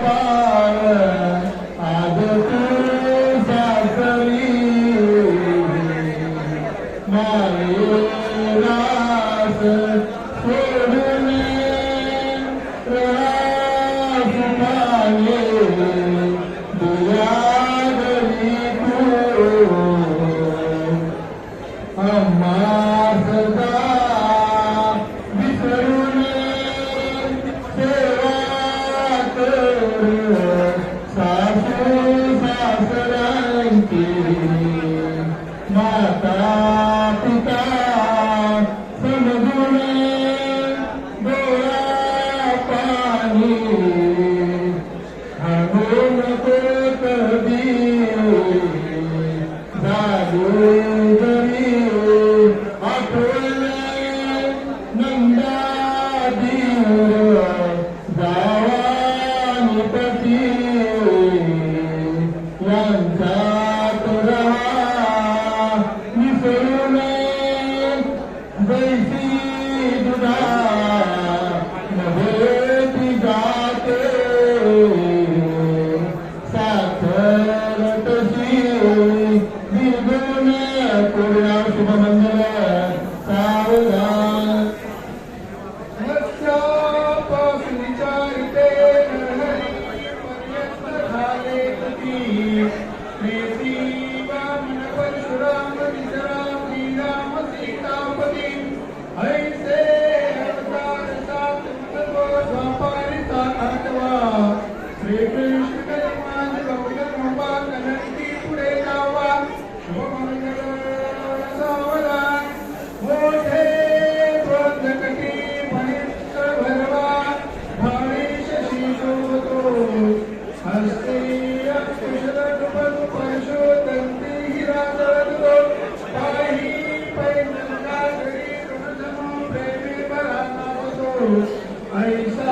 बाळ आज तू सासरी मायेलास सोडून रास माये दिया घरी तू अम्मा सदा विसरून सेवा कर सासू सासऱ्यांची माता पिता समजून डोळा पाणी हाणू नको कधी झालो जरी आठवले नंदादीर जावानीपती यांच्यात रहा विसरून जैसी दुधा नभे ती जाते साखर तशी दीर्घून पूर्ण शुभमंगल सावधान मत्स्यापासून विचारिते नरहरी पर्यंत झाले गती प्रेती वामन परशुराम विश्राम श्रीराम सीतापती ऐसे अवतार सात तत्व द्वापारिता आठवा श्रीकृष्ण मान गौतम कृपा कनंती पुढे जावा शुभमंगल सावधान मोठे बंधकटी फणिष्ठ भरवा भावेश शिशोतो हस्ते कुशल नृपन परशोदंती हिरादो पाही पैनंदा घरी ऋणधनो प्रेमे बरा नावतो ऐसा